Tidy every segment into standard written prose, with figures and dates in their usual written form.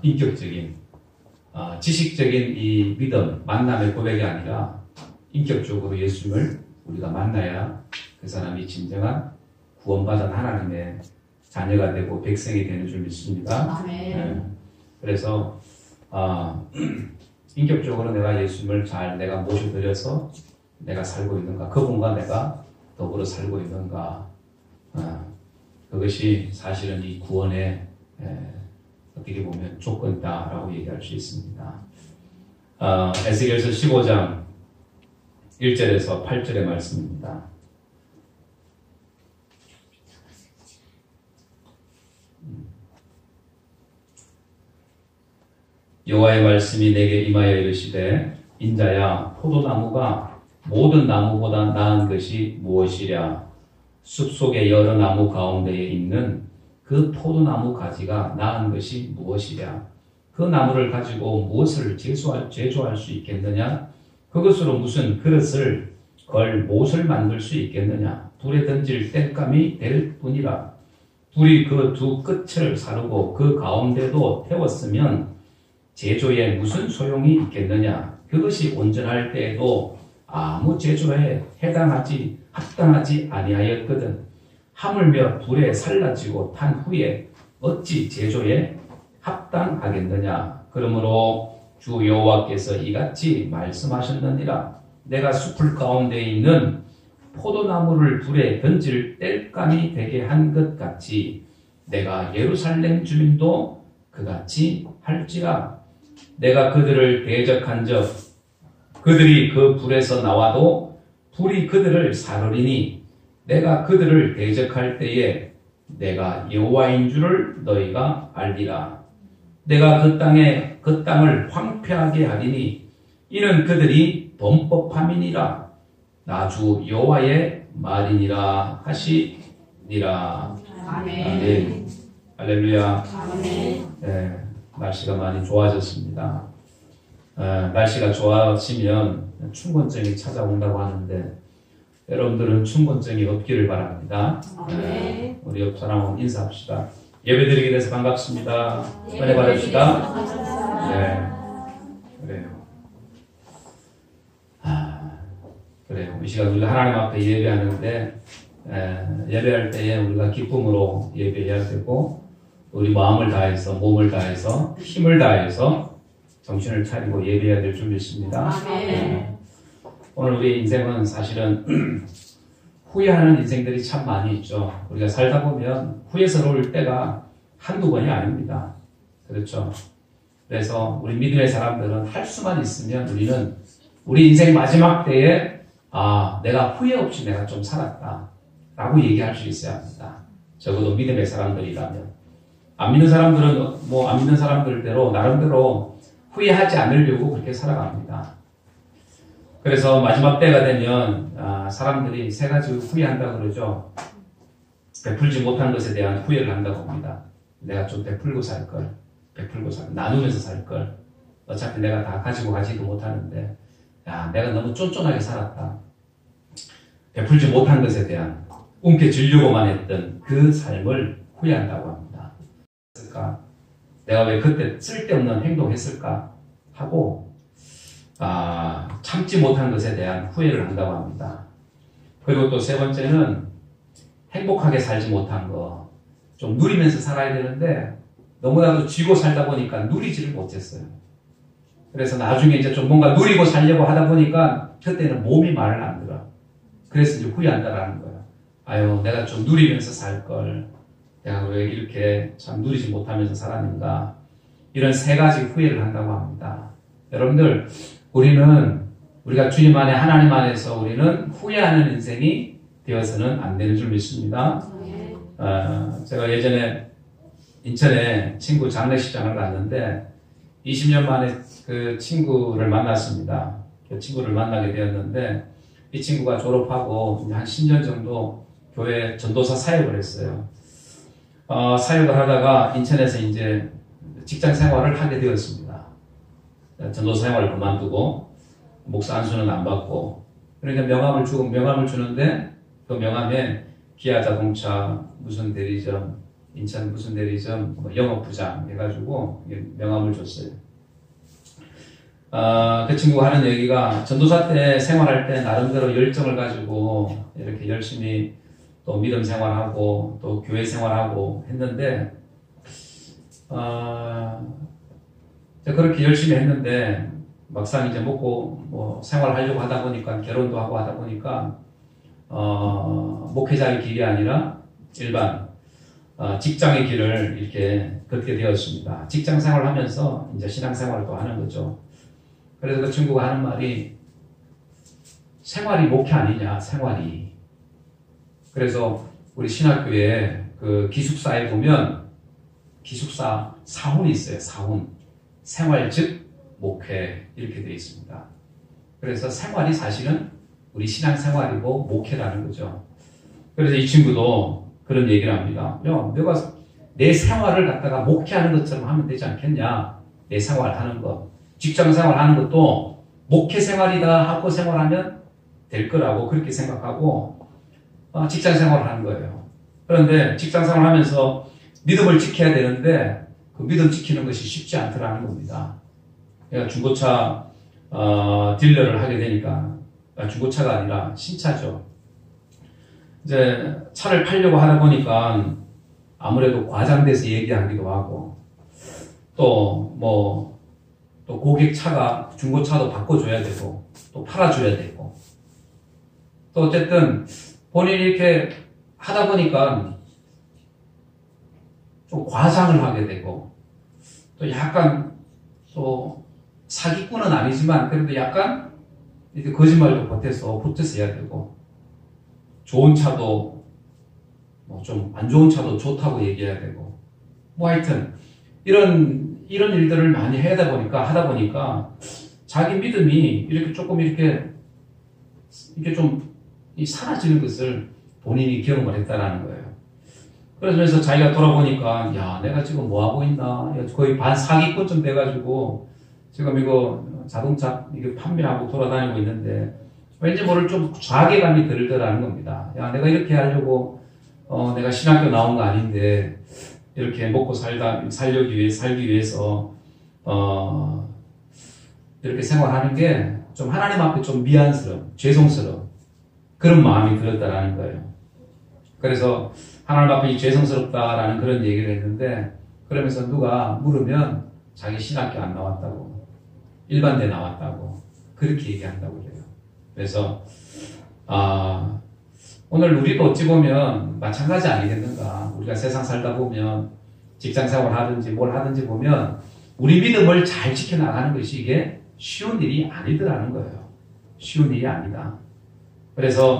인격적인 지식적인 이 믿음, 만남의 고백이 아니라 인격적으로 예수님을 우리가 만나야 그 사람이 진정한 구원받은 하나님의 자녀가 되고 백성이 되는 줄 믿습니다. 네. 그래서 인격적으로 내가 예수님을 잘 내가 모셔드려서 내가 살고 있는가, 그분과 내가 더불어 살고 있는가, 그것이 사실은 이 구원의 어떻게 보면 조건이다라고 얘기할 수 있습니다. 에스겔서 15장 1절에서 8절의 말씀입니다. 여호와의 말씀이 내게 임하여 이르시되 인자야, 포도나무가 모든 나무보다 나은 것이 무엇이랴? 숲속의 여러 나무 가운데에 있는 그 포도나무 가지가 나은 것이 무엇이랴? 그 나무를 가지고 무엇을 제조할 수 있겠느냐? 그것으로 무슨 그릇을 걸 못을 만들 수 있겠느냐? 불에 던질 땔감이 될 뿐이라. 불이 그 두 끝을 사르고 그 가운데도 태웠으면 제조에 무슨 소용이 있겠느냐? 그것이 온전할 때에도 아무 제조에 합당하지 아니하였거든. 하물며 불에 살라지고 탄 후에 어찌 제조에 합당하겠느냐? 그러므로 주 여호와께서 이같이 말씀하셨느니라. 내가 숲을 가운데 있는 포도나무를 불에 던질 땔감이 되게 한 것 같이 내가 예루살렘 주민도 그같이 할지라. 내가 그들을 대적한 적 그들이 그 불에서 나와도 불이 그들을 사르리니 내가 그들을 대적할 때에 내가 여호와인 줄을 너희가 알리라. 내가 그 땅을 황폐하게 하리니 이는 그들이 범법함이니라. 나 주 여호와의 말이니라 하시니라. 아멘. 할렐루야. 아멘. 네, 날씨가 많이 좋아졌습니다. 날씨가 좋아지면 춘곤증이 찾아온다고 하는데 여러분들은 춘곤증이 없기를 바랍니다. 우리 옆 사람하고 인사합시다. 예배드리게 돼서 반갑습니다. 은혜 받읍시다. 네, 그래요. 그래요. 이 시간 우리가 하나님 앞에 예배하는데 예배할 때에 우리가 기쁨으로 예배해야 되고 우리 마음을 다해서 몸을 다해서 힘을 다해서 정신을 차리고 예배해야 될 줄 믿습니다. 오늘 우리 인생은 사실은 후회하는 인생들이 참 많이 있죠. 우리가 살다 보면 후회스러울 때가 한두 번이 아닙니다. 그렇죠. 그래서 우리 믿음의 사람들은 할 수만 있으면 우리는 우리 인생 마지막 때에 내가 후회 없이 내가 좀 살았다 라고 얘기할 수 있어야 합니다. 적어도 믿음의 사람들이라면. 안 믿는 사람들은 안 믿는 사람들대로 나름대로 후회하지 않으려고 그렇게 살아갑니다. 그래서 마지막 때가 되면 사람들이 세 가지 후회한다고 그러죠. 베풀지 못한 것에 대한 후회를 한다고 합니다. 내가 좀 베풀고 살걸, 나누면서 살걸. 어차피 내가 다 가지고 가지도 못하는데 내가 너무 쫀쫀하게 살았다. 베풀지 못한 것에 대한 움켜쥐려고만 했던 그 삶을 후회한다고 합니다. 내가 왜 그때 쓸데없는 행동했을까 하고 참지 못한 것에 대한 후회를 한다고 합니다. 그리고 또 세 번째는 행복하게 살지 못한 거. 좀 누리면서 살아야 되는데 너무나도 쥐고 살다 보니까 누리지를 못했어요. 그래서 나중에 이제 좀 뭔가 누리고 살려고 하다 보니까 그때는 몸이 말을 안 들어. 그래서 이제 후회한다라는 거예요. 아유, 내가 좀 누리면서 살걸. 내가 왜 이렇게 참 누리지 못하면서 살았는가. 이런 세 가지 후회를 한다고 합니다. 여러분들, 우리가 주님 안에 하나님 안에서 우리는 후회하는 인생이 되어서는 안 되는 줄 믿습니다. 제가 예전에 인천에 친구 장례식장을 갔는데 20년 만에 그 친구를 만났습니다. 그 친구를 만나게 되었는데 이 친구가 졸업하고 한 10년 정도 교회 전도사 사역을 했어요. 사역을 하다가 인천에서 이제 직장 생활을 하게 되었습니다. 전도사 생활을 그만두고 목사 안수는 안 받고 그러니까 명함을 주는데 그 명함에 기아 자동차, 무슨 대리점, 인천 무슨 대리점 뭐 영업부장 해가지고 명함을 줬어요. 그 친구가 하는 얘기가 전도사 때 생활할 때 나름대로 열정을 가지고 이렇게 열심히 또 믿음 생활하고 또 교회 생활하고 했는데 그렇게 열심히 했는데 막상 이제 먹고 뭐 생활하려고 하다 보니까 결혼도 하고 하다 보니까 목회자의 길이 아니라 일반 직장의 길을 이렇게 걷게 되었습니다. 직장 생활하면서 이제 신앙 생활을 또 하는 거죠. 그래서 그 친구가 하는 말이 생활이 목회 아니냐, 생활이. 그래서 우리 신학교에 그 기숙사에 보면 기숙사 사훈이 있어요. 사훈. 생활 즉 목회 이렇게 되어 있습니다. 그래서 생활이 사실은 우리 신앙 생활이고 목회라는 거죠. 그래서 이 친구도 그런 얘기를 합니다. 야, 내가 내 생활을 갖다가 목회하는 것처럼 하면 되지 않겠냐. 내 생활하는 것. 직장 생활하는 것도 목회 생활이다 하고 생활하면 될 거라고 그렇게 생각하고 직장 생활을 하는 거예요. 그런데 직장 생활하면서 믿음을 지켜야 되는데 그 믿음 지키는 것이 쉽지 않더라는 겁니다. 그러니까 중고차 딜러를 하게 되니까 중고차가 아니라 신차죠. 이제 차를 팔려고 하다 보니까 아무래도 과장돼서 얘기하기도 하고 또 고객 차가 중고차도 바꿔줘야 되고 또 팔아줘야 되고 또 어쨌든 본인이 이렇게 하다 보니까 좀 과장을 하게 되고 또 약간 또 사기꾼은 아니지만 그래도 약간 이렇게 거짓말도 보태서 해야 되고 좋은 차도 뭐 좀 안 좋은 차도 좋다고 얘기해야 되고 뭐 하여튼 이런 일들을 많이 하다 보니까 자기 믿음이 이렇게 조금 이렇게 좀 사라지는 것을 본인이 경험을 했다라는 거예요. 그러면서 자기가 돌아보니까 야 내가 지금 뭐 하고 있나 거의 반 사기꾼쯤 돼가지고 지금 이거 자동차 이거 판매하고 돌아다니고 있는데 왠지 모를 좀 자괴감이 들더라는 겁니다. 야 내가 이렇게 하려고 내가 신학교 나온 거 아닌데 이렇게 먹고 살기 위해서 이렇게 생활하는 게 좀 하나님 앞에 좀 미안스러운, 죄송스러운 그런 마음이 들었다라는 거예요. 그래서 하나님 앞에 죄송스럽다라는 그런 얘기를 했는데 그러면서 누가 물으면 자기 신학교 안 나왔다고 일반대 나왔다고 그렇게 얘기한다고 그래요. 그래서 오늘 우리도 어찌 보면 마찬가지 아니겠는가. 우리가 세상 살다 보면 직장 생활 하든지 뭘 하든지 보면 우리 믿음을 잘 지켜나가는 것이 이게 쉬운 일이 아니더라는 거예요. 쉬운 일이 아니다. 그래서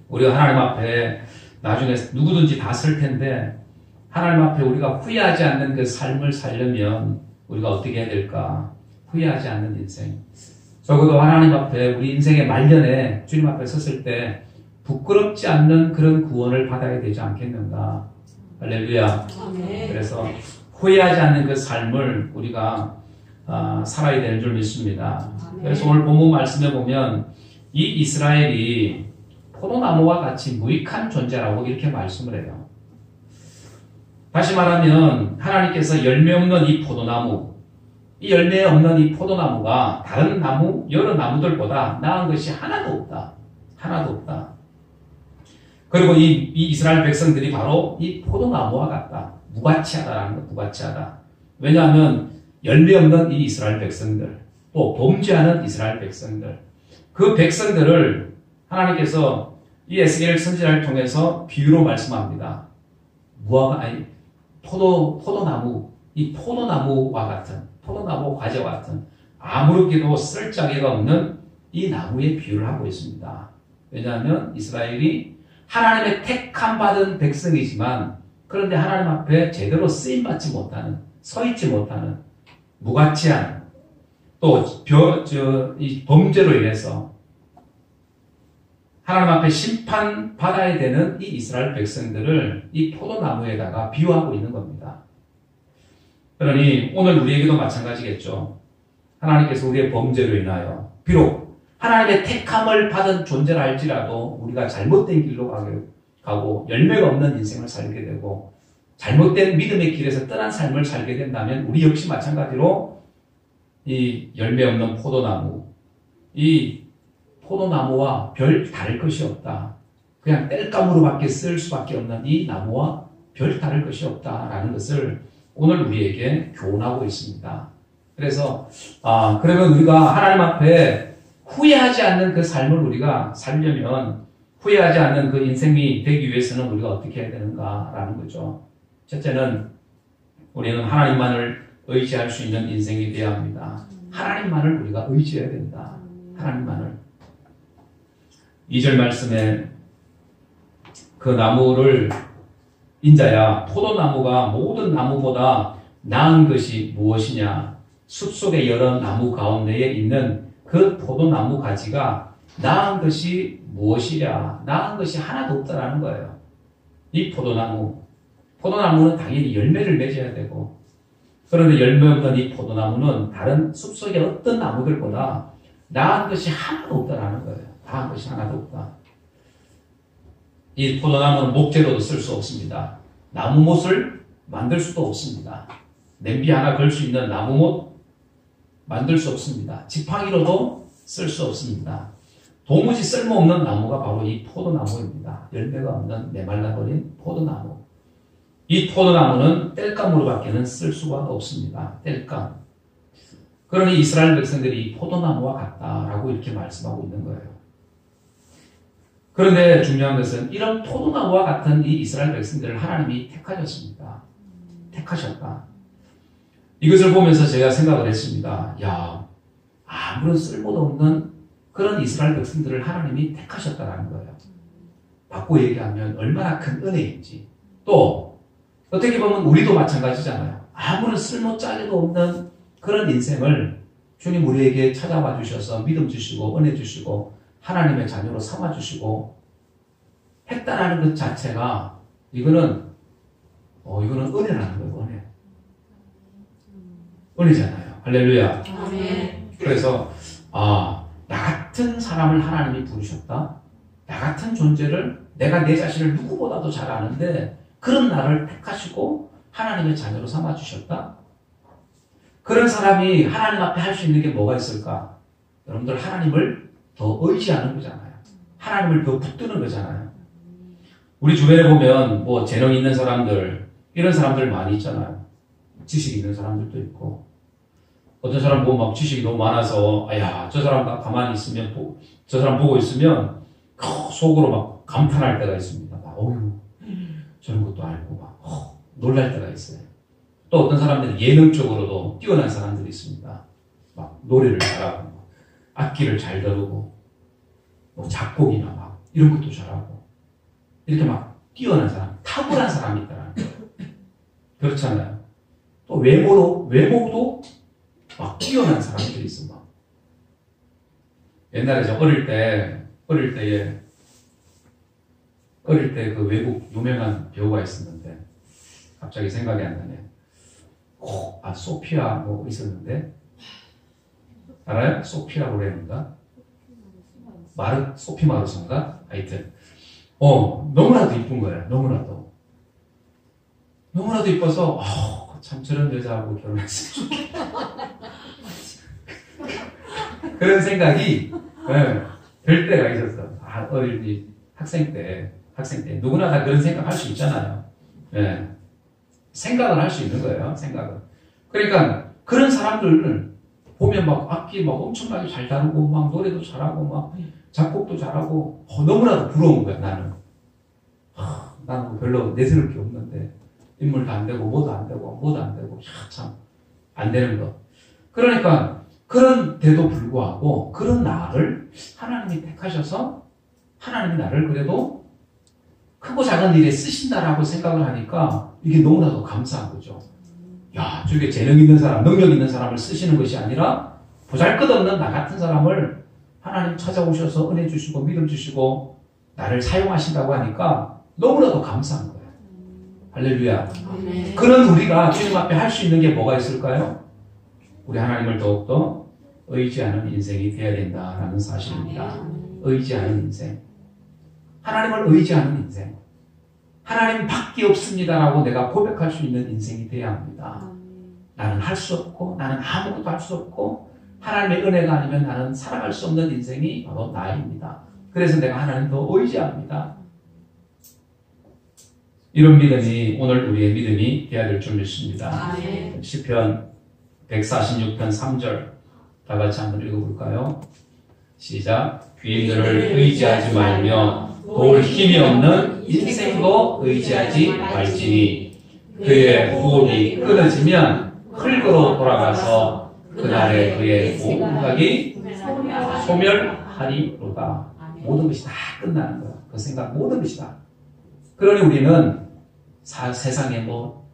우리가 하나님 앞에 나중에 누구든지 다 쓸 텐데 하나님 앞에 우리가 후회하지 않는 그 삶을 살려면 우리가 어떻게 해야 될까? 후회하지 않는 인생. 적어도 하나님 앞에 우리 인생의 말년에 주님 앞에 섰을 때 부끄럽지 않는 그런 구원을 받아야 되지 않겠는가. 할렐루야. 그래서 후회하지 않는 그 삶을 우리가 살아야 되는 줄 믿습니다. 그래서 오늘 본문 말씀에 보면 이 이스라엘이 포도나무와 같이 무익한 존재라고 이렇게 말씀을 해요. 다시 말하면 하나님께서 열매 없는 이 포도나무, 이 열매 없는 이 포도나무가 다른 나무, 여러 나무들보다 나은 것이 하나도 없다. 하나도 없다. 그리고 이 이스라엘 백성들이 바로 이 포도나무와 같다. 무가치하다라는 것, 무가치하다. 왜냐하면 열매 없는 이 이스라엘 백성들, 또 범죄하는 이스라엘 백성들, 그 백성들을 하나님께서 이 에스겔 선지자를 통해서 비유로 말씀합니다. 포도나무, 이 포도나무와 같은, 포도나무 과제와 같은 아무렇게도 쓸데기가 없는 이 나무의 비유를 하고 있습니다. 왜냐하면 이스라엘이 하나님의 택함 받은 백성이지만 그런데 하나님 앞에 제대로 쓰임받지 못하는, 서있지 못하는 무가치한 또 이 범죄로 인해서 하나님 앞에 심판받아야 되는 이 이스라엘 백성들을 이 포도나무에다가 비유하고 있는 겁니다. 그러니 오늘 우리에게도 마찬가지겠죠. 하나님께서 우리의 범죄로 인하여 비록 하나님의 택함을 받은 존재라 할지라도 우리가 잘못된 길로 가고 열매가 없는 인생을 살게 되고 잘못된 믿음의 길에서 떠난 삶을 살게 된다면 우리 역시 마찬가지로 이 열매 없는 포도나무, 이 포도나무와 별 다를 것이 없다. 그냥 땔감으로밖에 쓸 수밖에 없는 이 나무와 별 다를 것이 없다라는 것을 오늘 우리에게 교훈하고 있습니다. 그래서 그러면 우리가 하나님 앞에 후회하지 않는 그 삶을 우리가 살려면 후회하지 않는 그 인생이 되기 위해서는 우리가 어떻게 해야 되는가라는 거죠. 첫째는 우리는 하나님만을 의지할 수 있는 인생이 되어야 합니다. 하나님만을 우리가 의지해야 된다. 하나님만을. 2절 말씀에 그 나무를 인자야 포도나무가 모든 나무보다 나은 것이 무엇이냐 숲속의 여러 나무 가운데에 있는 그 포도나무 가지가 나은 것이 무엇이랴 나은 것이 하나도 없다라는 거예요. 이 포도나무는 당연히 열매를 맺어야 되고 그런데 열매 없는 이 포도나무는 다른 숲속의 어떤 나무들보다 나은 것이 하나도 없다라는 거예요. 나은 것이 하나도 없다. 이 포도나무는 목재로도 쓸 수 없습니다. 나무못을 만들 수도 없습니다. 냄비 하나 걸 수 있는 나무못 만들 수 없습니다. 지팡이로도 쓸 수 없습니다. 도무지 쓸모없는 나무가 바로 이 포도나무입니다. 열매가 없는 메말라버린 포도나무. 이 포도나무는 땔감으로밖에는 쓸 수가 없습니다. 땔감. 그러니 이스라엘 백성들이 이 포도나무와 같다라고 이렇게 말씀하고 있는 거예요. 그런데 중요한 것은 이런 포도나무와 같은 이 이스라엘 백성들을 하나님이 택하셨습니다. 택하셨다. 이것을 보면서 제가 생각을 했습니다. 야, 아무런 쓸모도 없는 그런 이스라엘 백성들을 하나님이 택하셨다는 거예요. 바꿔 얘기하면 얼마나 큰 은혜인지. 또 어떻게 보면 우리도 마찬가지잖아요. 아무런 쓸모짜리도 없는 그런 인생을 주님 우리에게 찾아와 주셔서 믿음 주시고 은혜 주시고 하나님의 자녀로 삼아주시고 했다라는 것 자체가 이거는 은혜라는 거예요. 은혜. 은혜잖아요. 할렐루야. 아멘. 그래서 나 같은 사람을 하나님이 부르셨다. 나 같은 존재를 내가 내 자신을 누구보다도 잘 아는데 그런 나를 택하시고 하나님의 자녀로 삼아주셨다. 그런 사람이 하나님 앞에 할 수 있는 게 뭐가 있을까? 여러분들 하나님을 더 의지하는 거잖아요. 하나님을 더 붙드는 거잖아요. 우리 주변에 보면 뭐 재능 있는 사람들 이런 사람들 많이 있잖아요. 지식 있는 사람들도 있고 어떤 사람 보면 막 지식이 너무 많아서 저 사람 가만히 있으면 저 사람 보고 있으면 속으로 막 감탄할 때가 있습니다. 어휴 저런 것도 알고 막 놀랄 때가 있어요. 또 어떤 사람들은 예능적으로도 뛰어난 사람들이 있습니다. 막 노래를 잘하고 악기를 잘 다루고 뭐 작곡이나 막 이런 것도 잘하고 이렇게 막 뛰어난 사람, 탁월한 사람이 있다라는 거예요. 그렇잖아요. 또 외모도 막 뛰어난 사람들이 있어 막. 옛날에 저 어릴 때 그 외국 유명한 배우가 있었는데 갑자기 생각이 안 나네. 소피아 뭐 있었는데 알아요? 소피아 로렌인가? 소피 마르소인가? 하여튼 너무나도 이쁜 거예요. 너무나도 이뻐서 참 저런 여자하고 결혼했으면 좋겠다. 그런 생각이 들 때가 있었어. 어릴 학생 때 누구나 다 그런 생각 할 수 있잖아요. 생각을 할 수 있는 거예요. 생각을. 그러니까 그런 사람들을 보면 막 악기 막 엄청나게 잘 다루고 막 노래도 잘하고 막 작곡도 잘하고 너무나도 부러운 거야. 나는 별로 내세울 게 없는데 인물도 안 되고 뭐도 안 되고 참 안 되는 거. 그러니까 그런데도 불구하고 그런 나를 하나님이 택하셔서 하나님이 나를 그래도 크고 작은 일에 쓰신다라고 생각을 하니까 이게 너무나도 감사한 거죠. 야, 저게 재능 있는 사람, 능력 있는 사람을 쓰시는 것이 아니라 보잘것없는 나 같은 사람을 하나님 찾아오셔서 은혜 주시고 믿음 주시고 나를 사용하신다고 하니까 너무나도 감사한 거예요. 할렐루야. 아멘. 그런 우리가 주님 앞에 할 수 있는 게 뭐가 있을까요? 우리 하나님을 더욱더 의지하는 인생이 되어야 된다라는 사실입니다. 의지하는 인생. 하나님을 의지하는 인생. 하나님밖에 없습니다라고 내가 고백할 수 있는 인생이 되어야 합니다. 나는 할 수 없고 나는 아무것도 할 수 없고 하나님의 은혜가 아니면 나는 살아갈 수 없는 인생이 바로 나입니다. 그래서 내가 하나님 더 의지합니다. 이런 믿음이 오늘 우리의 믿음이 되어야 될 줄 믿습니다. 시편 146편 3절 다 같이 한번 읽어볼까요? 시작. 귀인들을 의지하지 말며 도울 힘이 없는 인생도 의지하지 말지니 그의 호흡이 끊어지면 흙으로 돌아가서 그날에 그의 모각이 소멸하리로다. 모든 것이 다 끝나는 거야. 그 생각 모든 것이 다. 그러니 우리는 세상에 뭐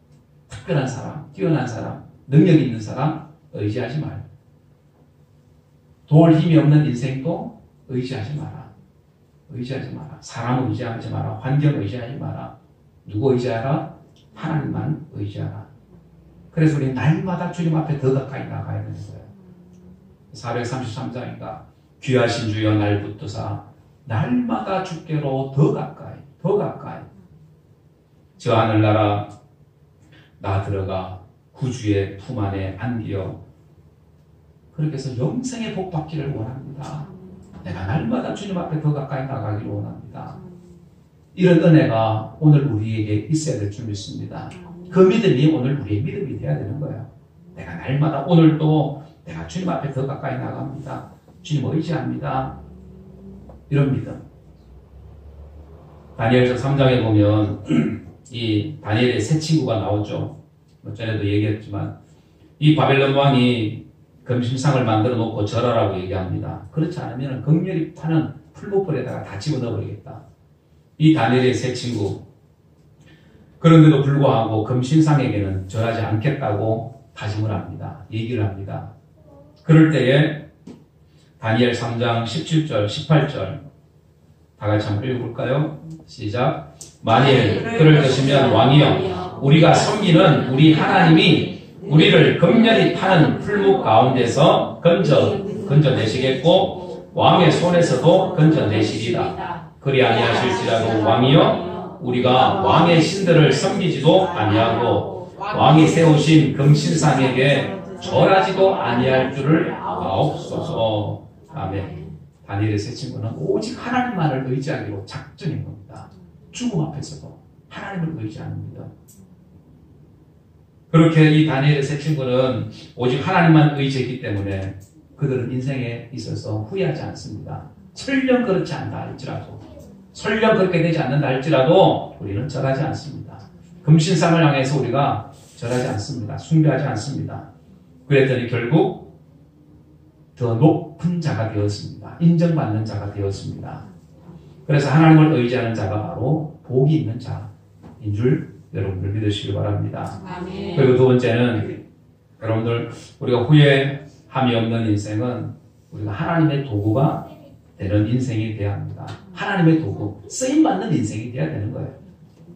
특별한 사람, 뛰어난 사람, 능력 있는 사람 의지하지 말고 도울 힘이 없는 인생도 의지하지 마라. 의지하지 마라. 사람 의지하지 마라. 환경 의지하지 마라. 누구 의지하라? 하나님만 의지하라. 그래서 우리 날마다 주님 앞에 더 가까이 나가야 되는 거예요. 433장인가 귀하신 주여 날 붙드사 날마다 주께로 더 가까이 더 가까이 저 하늘나라 나 들어가 구주의 품 안에 안기어 그렇게 해서 영생의 복 받기를 원합니다. 내가 날마다 주님 앞에 더 가까이 나가기를 원합니다. 이런 은혜가 오늘 우리에게 있어야 될 줄 믿습니다. 그 믿음이 오늘 우리의 믿음이 되어야 되는 거예요. 내가 날마다 오늘도 내가 주님 앞에 더 가까이 나갑니다. 주님 의지합니다. 이런 믿음. 다니엘서 3장에 보면 이 다니엘의 세 친구가 나오죠. 전에도 얘기했지만 이 바벨론 왕이 금신상을 만들어 놓고 절하라고 얘기합니다. 그렇지 않으면 극렬히 타는 풀무불에다가 다 집어넣어버리겠다. 이 다니엘의 세 친구 그런데도 불구하고 금신상에게는 절하지 않겠다고 다짐을 합니다. 얘기를 합니다. 그럴 때에 다니엘 3장 17절 18절 다 같이 한번 읽어볼까요? 시작. 만일 그럴 것이면 왕이여 우리가 섬기는 우리 하나님이 우리를 극렬히 타는 풀무 가운데서 건져내시겠고 왕의 손에서도 건져내시리라. 그리 아니하실지라도 왕이여 우리가 왕의 신들을 섬기지도 아니하고 왕이 세우신 금신상에게 절하지도 아니할 줄을 아옵소서. 아멘. 다니엘의 세 친구는 오직 하나님만을 의지하기로 작정한 겁니다. 죽음 앞에서도 하나님을 의지합니다. 그렇게 이 다니엘의 세 친구는 오직 하나님만 의지했기 때문에 그들은 인생에 있어서 후회하지 않습니다. 설령 그렇지 않다 할지라도 설령 그렇게 되지 않는다 할지라도 우리는 절하지 않습니다. 금신상을 향해서 우리가 절하지 않습니다. 숭배하지 않습니다. 그랬더니 결국 더 높은 자가 되었습니다. 인정받는 자가 되었습니다. 그래서 하나님을 의지하는 자가 바로 복이 있는 자인 줄 여러분들 믿으시기 바랍니다. 아멘. 그리고 두 번째는 여러분들 우리가 후회함이 없는 인생은 우리가 하나님의 도구가 되는 인생이 되어야 합니다. 하나님의 도구, 쓰임받는 인생이 되어야 되는 거예요.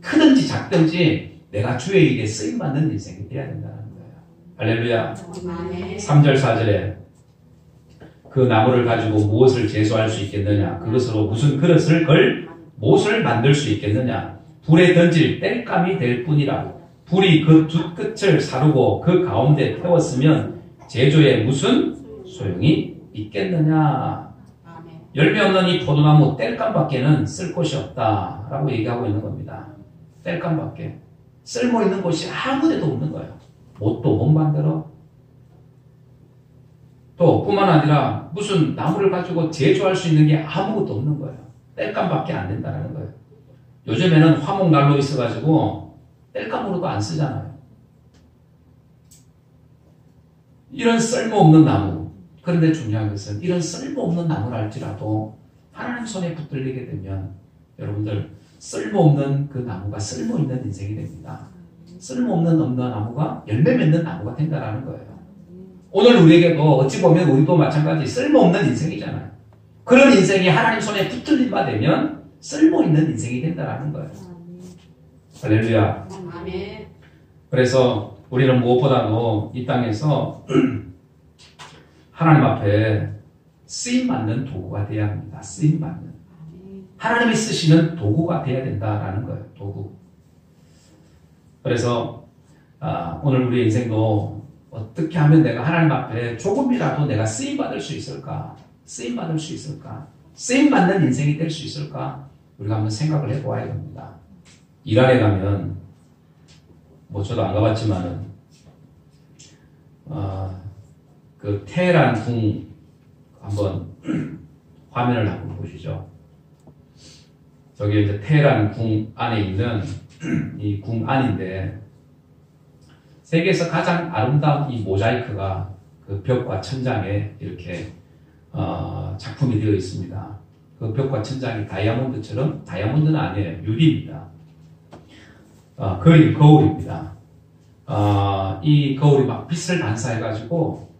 크든지 작든지 내가 주의 일에 쓰임받는 인생이 되어야 된다는 거예요. 할렐루야. 아멘. 3절 4절에 그 나무를 가지고 무엇을 제수할 수 있겠느냐? 그것으로 무슨 그릇을 못을 만들 수 있겠느냐? 불에 던질 땔감이 될 뿐이라. 불이 그 두 끝을 사르고 그 가운데 태웠으면 제조에 무슨 소용이 있겠느냐? 열매 없는 이 포도나무 땔감밖에는 쓸 곳이 없다라고 얘기하고 있는 겁니다. 땔감밖에. 쓸모 있는 곳이 아무 데도 없는 거예요. 못도 못 만들어. 또 뿐만 아니라 무슨 나무를 가지고 제조할 수 있는 게 아무것도 없는 거예요. 땔감밖에 안 된다는 거예요. 요즘에는 화목난로 있어가지고 땔감으로도 안 쓰잖아요. 이런 쓸모없는 나무. 그런데 중요한 것은 이런 쓸모없는 나무를 할지라도 하나님 손에 붙들리게 되면 여러분들 쓸모없는 그 나무가 쓸모있는 인생이 됩니다. 쓸모없는 나무가 열매 맺는 나무가 된다는 거예요. 오늘 우리에게도 어찌 보면 우리도 마찬가지 쓸모없는 인생이잖아요. 그런 인생이 하나님 손에 붙들린 바 되면 쓸모있는 인생이 된다는 거예요. 할렐루야. 아멘. 그래서 우리는 무엇보다도 이 땅에서 하나님 앞에 쓰임받는 도구가 되어야 합니다. 쓰임받는. 하나님이 쓰시는 도구가 되어야 된다라는 거예요. 도구. 그래서 오늘 우리 인생도 어떻게 하면 내가 하나님 앞에 조금이라도 내가 쓰임받을 수 있을까? 쓰임받을 수 있을까? 쓰임받는 인생이 될 수 있을까? 우리가 한번 생각을 해보아야 됩니다. 이란에 가면 뭐 저도 안 가봤지만은 그 테헤란 궁 한번 화면을 한번 보시죠. 저기 이제 테헤란 궁 안에 있는 이 궁 안인데 세계에서 가장 아름다운 이 모자이크가 그 벽과 천장에 이렇게 작품이 되어 있습니다. 그 벽과 천장이 다이아몬드처럼, 다이아몬드는 아니에요. 유리입니다. 거울입니다. 이 거울이 막 빛을 반사해가지고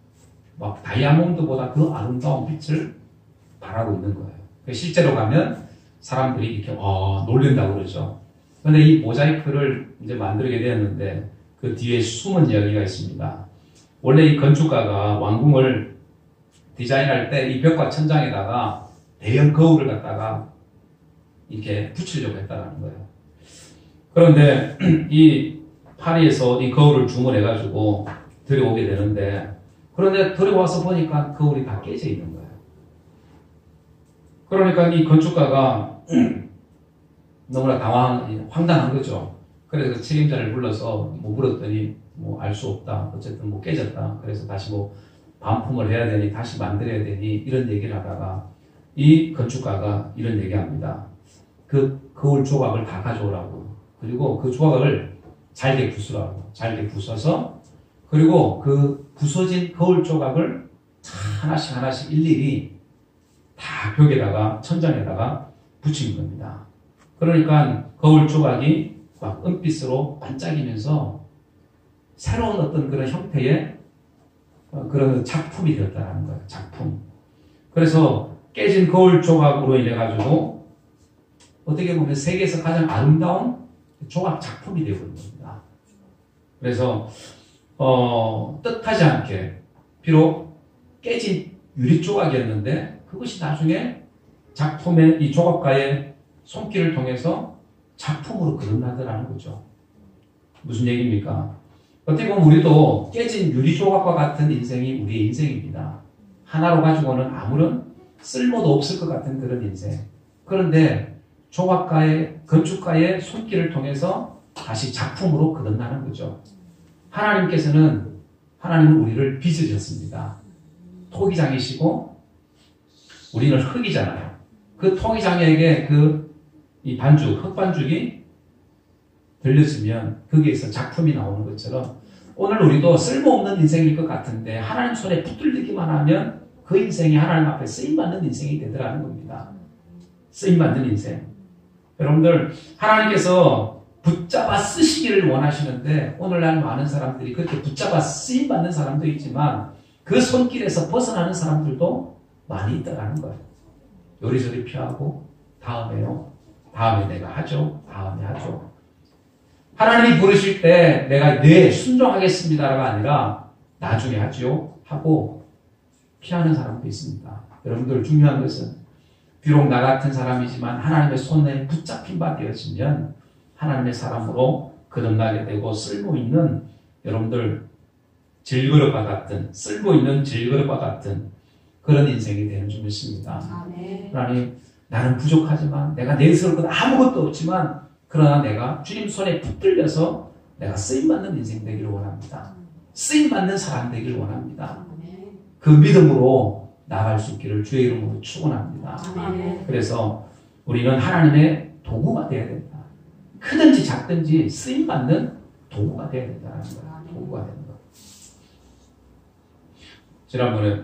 막 다이아몬드보다 더 아름다운 빛을 발하고 있는 거예요. 실제로 가면 사람들이 이렇게 놀란다고 그러죠. 그런데 이 모자이크를 이제 만들게 되었는데 그 뒤에 숨은 이야기가 있습니다. 원래 이 건축가가 왕궁을 디자인할 때 이 벽과 천장에다가 대형 거울을 갖다가 이렇게 붙이려고 했다는 거예요. 그런데 이 파리에서 이 거울을 주문해가지고 들여오게 되는데 그런데 들여와서 보니까 거울이 다 깨져 있는 거예요. 그러니까 이 건축가가 너무나 황당한 거죠. 그래서 책임자를 불러서 뭐 물었더니 뭐 알 수 없다. 어쨌든 뭐 깨졌다. 그래서 다시 뭐 반품을 해야 되니 다시 만들어야 되니 이런 얘기를 하다가 이 건축가가 이런 얘기합니다. 그 거울 조각을 다 가져오라고. 그리고 그 조각을 잘게 부수라고. 잘게 부숴서 그리고 그 부서진 거울 조각을 하나씩 일일이 다 벽에다가 천장에다가 붙이는 겁니다. 그러니까 거울 조각이 막 은빛으로 반짝이면서 새로운 어떤 그런 형태의 그런 작품이 되었다는 거예요. 작품. 그래서 깨진 거울 조각으로 인해 가지고 어떻게 보면 세계에서 가장 아름다운 조각 작품이 되고 있는 겁니다. 그래서 뜻하지 않게 비록 깨진 유리 조각이었는데 그것이 나중에 작품의 이 조각가의 손길을 통해서 작품으로 거듭나더라는 거죠. 무슨 얘기입니까? 어떻게 보면 우리도 깨진 유리 조각과 같은 인생이 우리의 인생입니다. 하나로 가지고는 아무런 쓸모도 없을 것 같은 그런 인생. 그런데 조각가의, 건축가의 손길을 통해서 다시 작품으로 거듭나는 거죠. 하나님은 우리를 빚으셨습니다. 토기장이시고 우리는 흙이잖아요. 그 토기장에게 이 반죽, 흙반죽이 들려주면 거기에서 작품이 나오는 것처럼 오늘 우리도 쓸모없는 인생일 것 같은데 하나님 손에 붙들리기만 하면 그 인생이 하나님 앞에 쓰임받는 인생이 되더라는 겁니다. 쓰임받는 인생. 여러분들 하나님께서 붙잡아 쓰시기를 원하시는데 오늘날 많은 사람들이 그렇게 붙잡아 쓰임받는 사람도 있지만 그 손길에서 벗어나는 사람들도 많이 있다는 거예요. 요리조리 피하고 다음에 내가 하죠. 다음에 하죠. 하나님이 부르실 때 내가 네 순종하겠습니다가 아니라 나중에 하죠 하고 피하는 사람도 있습니다. 여러분들 중요한 것은 비록 나 같은 사람이지만 하나님의 손에 붙잡힌 바 되어지면 하나님의 사람으로 거듭나게 되고 쓸모있는 여러분들 질그릇과 같은 쓸모있는 질그릇과 같은 그런 인생이 되는 줄 믿습니다. 하나님 나는 부족하지만 내가 내세울 것 아무것도 없지만 그러나 내가 주님 손에 붙들려서 내가 쓰임받는 인생 되기를 원합니다. 쓰임받는 사람 되기를 원합니다. 그 믿음으로 나아갈 수 있기를 주의 이름으로 축원합니다. 그래서 우리는 하나님의 도구가 되어야 된다. 크든지 작든지 쓰임받는 도구가 되어야 된다는 거야. 도구가 되는 거. 지난번에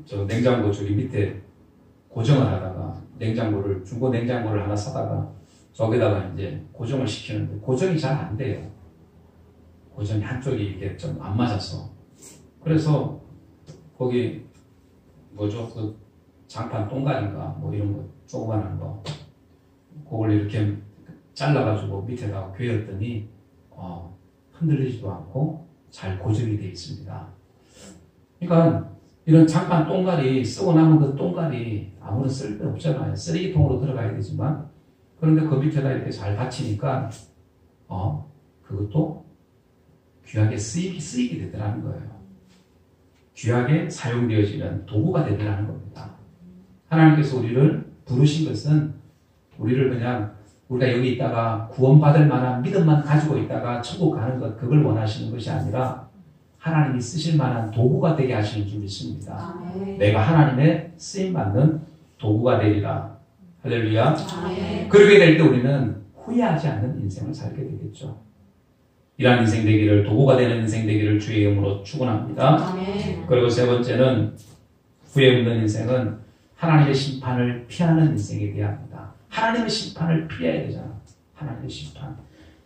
저 냉장고 저기 밑에 고정을 하다가 중고 냉장고를 하나 사다가 저기다가 이제 고정을 시키는데 고정이 잘 안 돼요. 고정이 한쪽이 이렇게 좀 안 맞아서. 그래서 거기 그 장판 똥갈인가 뭐 이런 거 조그만한 거 그걸 이렇게 잘라가지고 밑에다가 괴었더니 흔들리지도 않고 잘 고정이 되어 있습니다. 그러니까 이런 장판 똥갈이 쓰고 남은 그 똥갈이 아무런 쓸데 없잖아요. 쓰레기통으로 들어가야 되지만 그런데 그 밑에다 이렇게 잘 받치니까 그것도 귀하게 쓰이게 되더라는 거예요. 귀하게 사용되어지는 도구가 되더라는 겁니다. 하나님께서 우리를 부르신 것은 우리를 그냥 우리가 여기 있다가 구원받을 만한 믿음만 가지고 있다가 천국 가는 것, 그걸 원하시는 것이 아니라 하나님이 쓰실 만한 도구가 되게 하시는 줄 믿습니다. 내가 하나님의 쓰임받는 도구가 되리라. 할렐루야. 그렇게 될 때 우리는 후회하지 않는 인생을 살게 되겠죠. 이러한 인생 되기를, 도구가 되는 인생 되기를 주의 이름으로 축원합니다. 그리고 세 번째는, 후회 없는 인생은 하나님의 심판을 피하는 인생이 되어야 합니다. 하나님의 심판을 피해야 되잖아. 하나님의 심판.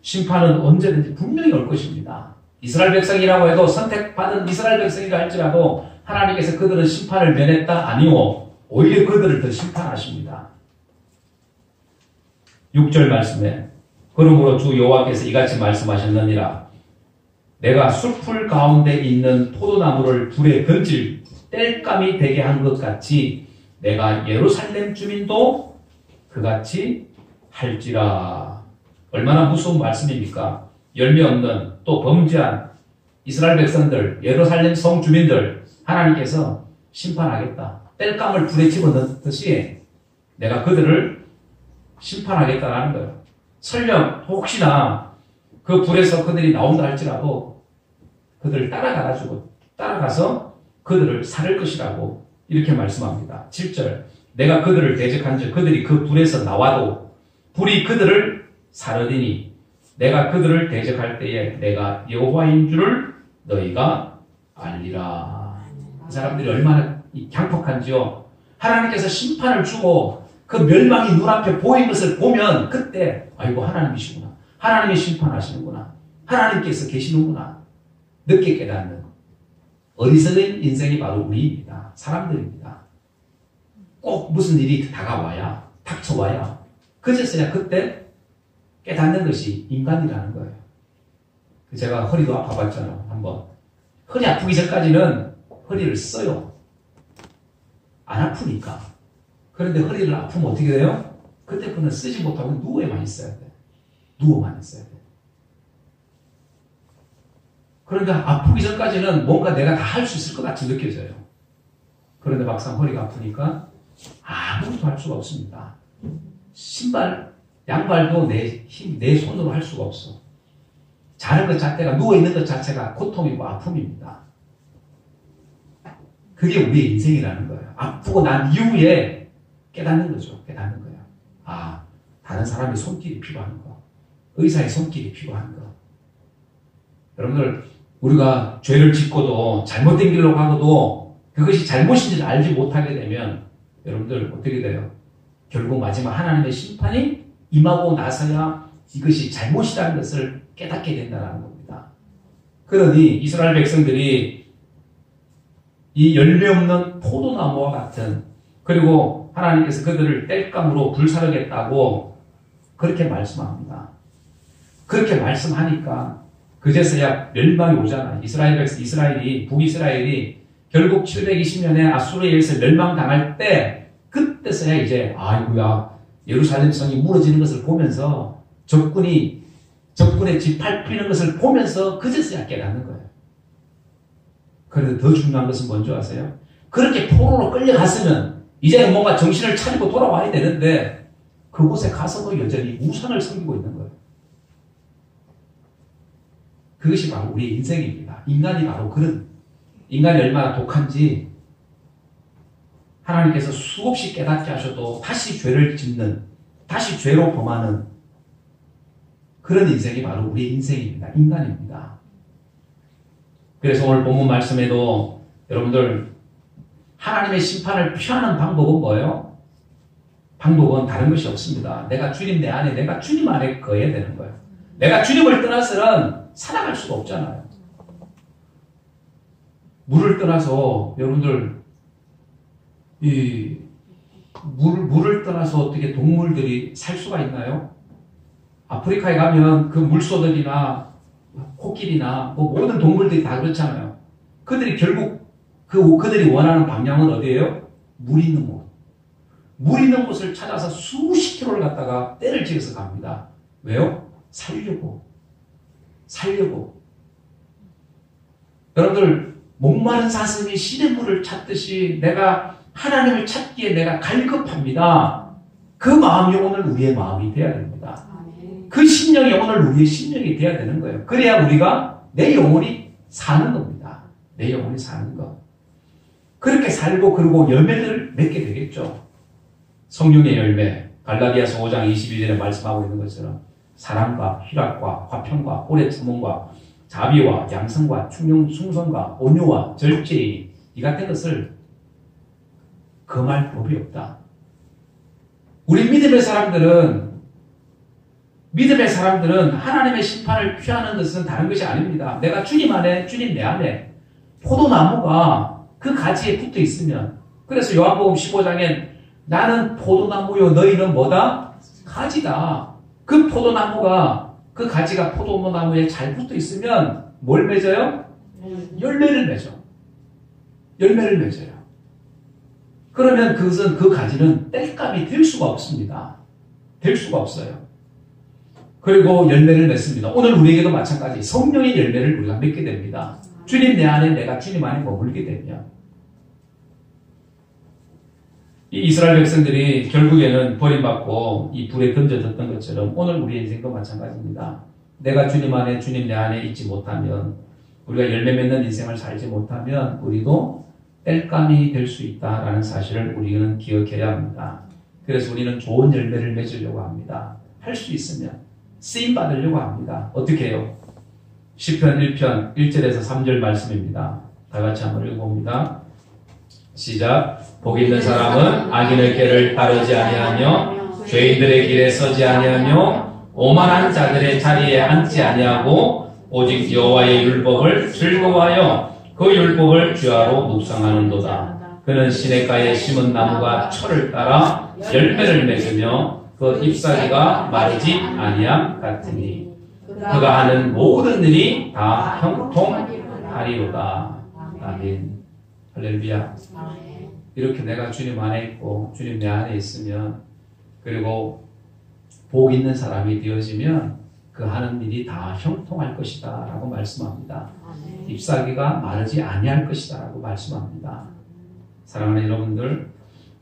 심판은 언제든지 분명히 올 것입니다. 이스라엘 백성이라고 해도, 선택받은 이스라엘 백성이라 할지라도 하나님께서 그들은 심판을 면했다? 아니요. 오히려 그들을 더 심판하십니다. 6절 말씀에 그러므로 주 여호와께서 이같이 말씀하셨느니라. 내가 숲풀 가운데 있는 포도나무를 불에 던질 땔감이 되게 한 것 같이 내가 예루살렘 주민도 그같이 할지라. 얼마나 무서운 말씀입니까? 열매 없는, 또 범죄한 이스라엘 백성들, 예루살렘 성 주민들 하나님께서 심판하겠다. 땔감을 불에 집어넣듯이 내가 그들을 심판하겠다라는 거예요. 설령 혹시나 그 불에서 그들이 나온다 할지라도 그들을 따라가서 그들을 살릴 것이라고 이렇게 말씀합니다. 7절 내가 그들을 대적한즉 그들이 그 불에서 나와도 불이 그들을 사르리니 내가 그들을 대적할 때에 내가 여호와인 줄을 너희가 알리라. 이 사람들이 얼마나 강폭한지요. 하나님께서 심판을 주고 그 멸망이 눈앞에 보이는 것을 보면 그때 아이고 하나님이시구나. 하나님이 심판하시는구나. 하나님께서 계시는구나. 늦게 깨닫는 어리석은 인생이 바로 우리입니다. 사람들입니다. 꼭 무슨 일이 다가와야, 닥쳐와야 그제서야 그때 깨닫는 것이 인간이라는 거예요. 제가 허리도 아파봤잖아요. 한번. 허리 아프기 전까지는 허리를 써요. 안 아프니까. 그런데 허리를 아프면 어떻게 돼요? 그때부터는 쓰지 못하고 누워만 있어야 돼. 누워만 있어야 돼. 그런데 아프기 전까지는 뭔가 내가 다 할 수 있을 것 같이 느껴져요. 그런데 막상 허리가 아프니까 아무것도 할 수가 없습니다. 신발, 양발도 내 손으로 할 수가 없어. 자는 것 자체가, 누워있는 것 자체가 고통이고 아픔입니다. 그게 우리의 인생이라는 거예요. 아프고 난 이후에 깨닫는 거죠. 깨닫는 거예요. 아, 다른 사람의 손길이 필요한 거. 의사의 손길이 필요한 거. 여러분들, 우리가 죄를 짓고도 잘못된 길로 가고도 그것이 잘못인지 알지 못하게 되면 여러분들 어떻게 돼요? 결국 마지막 하나님의 심판이 임하고 나서야 이것이 잘못이라는 것을 깨닫게 된다는 겁니다. 그러니 이스라엘 백성들이 이 열매 없는 포도나무와 같은, 그리고 하나님께서 그들을 땔감으로 불사르겠다고 그렇게 말씀합니다. 그렇게 말씀하니까 그제서야 멸망이 오잖아요. 북이스라엘이 결국 720년에 아수르에 의해서 멸망당할 때 그때서야 이제 아이고야 예루살렘 성이 무너지는 것을 보면서 적군의 집 밟히는 것을 보면서 그제서야 깨닫는 거예요. 그런데 더 중요한 것은 뭔지 아세요? 그렇게 포로로 끌려갔으면 이제 뭔가 정신을 차리고 돌아와야 되는데 그곳에 가서도 여전히 우상을 섬기고 있는 거예요. 그것이 바로 우리의 인생입니다. 인간이 바로 그런, 인간이 얼마나 독한지 하나님께서 수없이 깨닫게 하셔도 다시 죄를 짓는, 다시 죄로 범하는 그런 인생이 바로 우리의 인생입니다. 인간입니다. 그래서 오늘 본문 말씀에도 여러분들 하나님의 심판을 피하는 방법은 뭐예요? 방법은 다른 것이 없습니다. 내가 주님 내 안에, 내가 주님 안에 거해야 되는 거예요. 내가 주님을 떠나서는 살아갈 수가 없잖아요. 물을 떠나서 여러분들 물을 떠나서 어떻게 동물들이 살 수가 있나요? 아프리카에 가면 그 물소들이나 코끼리나 뭐 모든 동물들이 다 그렇잖아요. 그들이 결국 그들이 원하는 방향은 어디예요? 물 있는 곳. 물 있는 곳을 찾아서 수십 킬로를 갔다가 떼를 지어서 갑니다. 왜요? 살려고. 살려고. 여러분들 목마른 사슴이 시냇물을 찾듯이 내가 하나님을 찾기에 내가 갈급합니다. 그 마음이 오늘 우리의 마음이 되어야 됩니다. 그 심령이 오늘 우리의 심령이 되어야 되는 거예요. 그래야 우리가 내 영혼이 사는 겁니다. 내 영혼이 사는 것. 그렇게 살고 그리고 열매를 맺게 되겠죠. 성령의 열매, 갈라디아서 5장 22절에 말씀하고 있는 것처럼 사랑과 희락과 화평과 오래 참음과 자비와 양성과 충성과 온유와 절제의 이 같은 것을 금할 법이 없다. 우리 믿음의 사람들은 하나님의 심판을 피하는 것은 다른 것이 아닙니다. 내가 주님 안에, 주님 내 안에 포도나무가 그 가지에 붙어 있으면, 그래서 요한복음 15장엔 나는 포도나무요 너희는 뭐다? 가지다. 그 포도나무가 그 가지가 포도나무에 잘 붙어 있으면 뭘 맺어요? 열매를 맺어. 열매를 맺어요. 그러면 그것은 그 가지는 땔감이 될 수가 없습니다. 될 수가 없어요. 그리고 열매를 맺습니다. 오늘 우리에게도 마찬가지 성령의 열매를 우리가 맺게 됩니다. 주님 내 안에 내가 주님 안에 머물게 되면 이 이스라엘 백성들이 결국에는 버림받고 이 불에 던져졌던 것처럼 오늘 우리 인생도 마찬가지입니다. 내가 주님 안에 주님 내 안에 있지 못하면 우리가 열매 맺는 인생을 살지 못하면 우리도 땔감이 될 수 있다라는 사실을 우리는 기억해야 합니다. 그래서 우리는 좋은 열매를 맺으려고 합니다. 할 수 있으면 쓰임 받으려고 합니다. 어떻게 해요? 시편 1편 1절에서 3절 말씀입니다. 다 같이 한번 읽어봅니다. 시작. 복 있는 사람은 악인의 길을 따르지 아니하며 죄인들의 길에 서지 아니하며 오만한 자들의 자리에 앉지 아니하고 오직 여호와의 율법을 즐거워하여 그 율법을 주야로 묵상하는도다. 그는 시냇가에 심은 나무가 철을 따라 열매를 맺으며 그 잎사귀가 마르지 아니함 같으니 그가 하는 모든 일이 다 형통하리로다. 아멘. 할렐루야. 이렇게 내가 주님 안에 있고 주님 내 안에 있으면 그리고 복 있는 사람이 되어지면 그 하는 일이 다 형통할 것이다 라고 말씀합니다. 잎사귀가 마르지 아니할 것이다 라고 말씀합니다. 사랑하는 여러분들,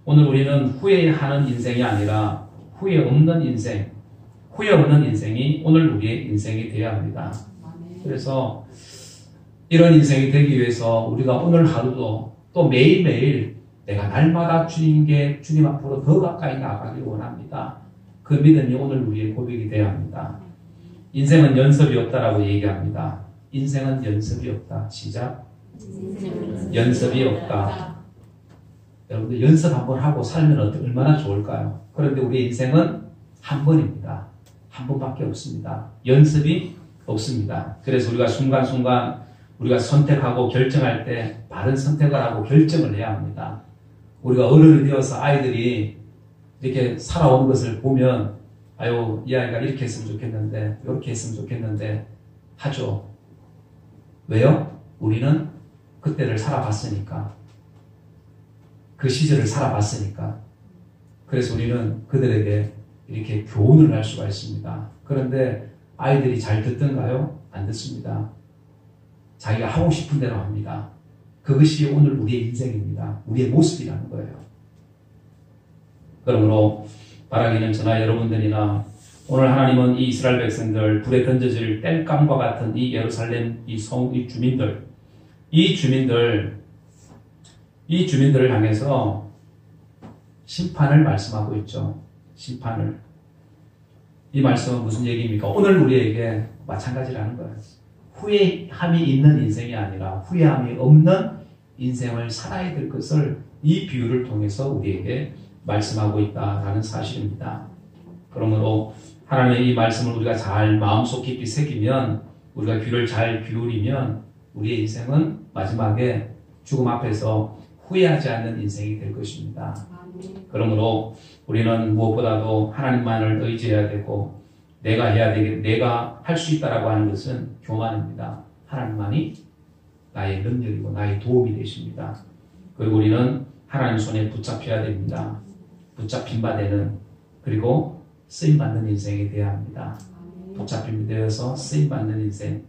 오늘 우리는 후회하는 인생이 아니라 후회 없는 인생, 후회 없는 인생이 오늘 우리의 인생이 되어야 합니다. 그래서 이런 인생이 되기 위해서 우리가 오늘 하루도 또 매일매일 내가 날마다 주님 앞으로 더 가까이 나아가길 원합니다. 그 믿음이 오늘 우리의 고백이 되어야 합니다. 인생은 연습이 없다라고 얘기합니다. 인생은 연습이 없다. 시작. 연습이 없다. 여러분들 연습 한번 하고 살면 얼마나 좋을까요? 그런데 우리 인생은 한 번입니다. 한 번밖에 없습니다. 연습이 없습니다. 그래서 우리가 순간순간 우리가 선택하고 결정할 때 바른 선택을 하고 결정을 해야 합니다. 우리가 어른이 되어서 아이들이 이렇게 살아오는 것을 보면 아유 이 아이가 이렇게 했으면 좋겠는데 이렇게 했으면 좋겠는데 하죠. 왜요? 우리는 그때를 살아봤으니까. 그 시절을 살아봤으니까. 그래서 우리는 그들에게 이렇게 교훈을 할 수가 있습니다. 그런데 아이들이 잘 듣던가요? 안 듣습니다. 자기가 하고 싶은 대로 합니다. 그것이 오늘 우리의 인생입니다. 우리의 모습이라는 거예요. 그러므로 바라기는 저나 여러분들이나 오늘 하나님은 이 이스라엘 백성들 불에 던져질 땔감과 같은 이 예루살렘 이 주민들 이 주민들을 향해서 심판을 말씀하고 있죠. 심판을. 이 말씀은 무슨 얘기입니까? 오늘 우리에게 마찬가지라는 거예요. 후회함이 있는 인생이 아니라 후회함이 없는 인생을 살아야 될 것을 이 비유를 통해서 우리에게 말씀하고 있다라는 사실입니다. 그러므로 하나님의 이 말씀을 우리가 잘 마음속 깊이 새기면 우리가 귀를 잘 기울이면 우리의 인생은 마지막에 죽음 앞에서 후회하지 않는 인생이 될 것입니다. 그러므로 우리는 무엇보다도 하나님만을 의지해야 되고 내가 할 수 있다라고 하는 것은 교만입니다. 하나님만이 나의 능력이고 나의 도움이 되십니다. 그리고 우리는 하나님 손에 붙잡혀야 됩니다. 붙잡힌 바 되는 그리고 쓰임받는 인생이 되어야 합니다. 붙잡힘이 되어서 쓰임받는 인생.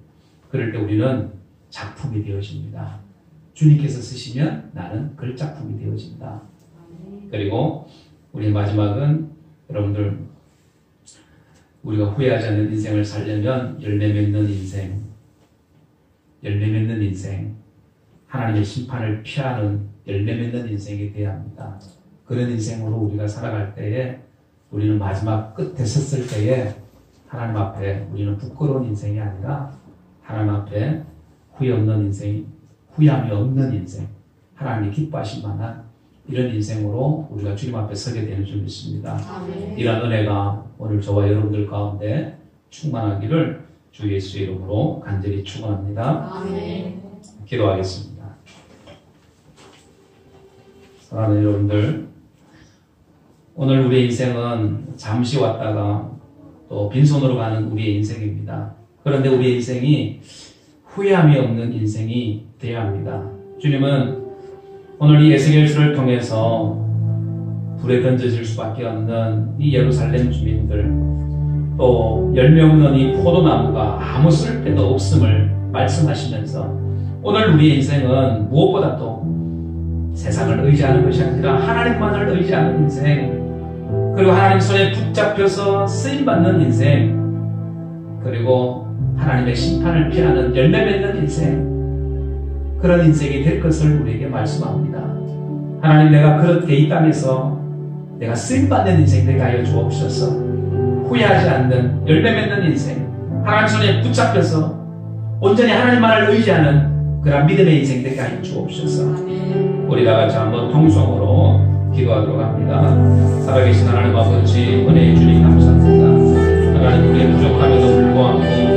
그럴 때 우리는 작품이 되어집니다. 주님께서 쓰시면 나는 글작품이 되어진다. 그리고 우리 마지막은 여러분들 우리가 후회하지 않는 인생을 살려면 열매 맺는 인생, 열매 맺는 인생, 하나님의 심판을 피하는 열매 맺는 인생이 되어야 합니다. 그런 인생으로 우리가 살아갈 때에 우리는 마지막 끝에 섰을 때에 하나님 앞에 우리는 부끄러운 인생이 아니라 하나님 앞에 후회 없는 인생, 후회함이 없는 인생, 하나님이 기뻐하실 만한 이런 인생으로 우리가 주님 앞에 서게 되는 줄 믿습니다. 아멘. 이런 은혜가 오늘 저와 여러분들 가운데 충만하기를 주 예수의 이름으로 간절히 축원합니다. 아멘. 기도하겠습니다. 사랑하는 여러분들, 오늘 우리의 인생은 잠시 왔다가 또 빈손으로 가는 우리의 인생입니다. 그런데 우리의 인생이 후회함이 없는 인생이 되어야 합니다. 주님은 오늘 이 에스겔서를 통해서 불에 던져질 수밖에 없는 이 예루살렘 주민들, 또 열매 없는 이 포도나무가 아무 쓸데도 없음을 말씀하시면서 오늘 우리의 인생은 무엇보다도 세상을 의지하는 것이 아니라 하나님만을 의지하는 인생, 그리고 하나님 손에 붙잡혀서 쓰임받는 인생, 그리고 하나님의 심판을 피하는 열매 맺는 인생, 그런 인생이 될 것을 우리에게 말씀합니다. 하나님, 내가 그렇게 이 땅에서 내가 쓰임받는 인생 되게 하여 주옵소서. 후회하지 않는 열매 맺는 인생, 하나님 손에 붙잡혀서 온전히 하나님만을 의지하는 그런 믿음의 인생 되게 하여 주옵소서. 우리 다 같이 한번 통성으로 기도하도록 합니다. 살아계신 하나님 아버지, 은혜의 주님 감사합니다. 하나님, 우리의 부족함에도 불구하고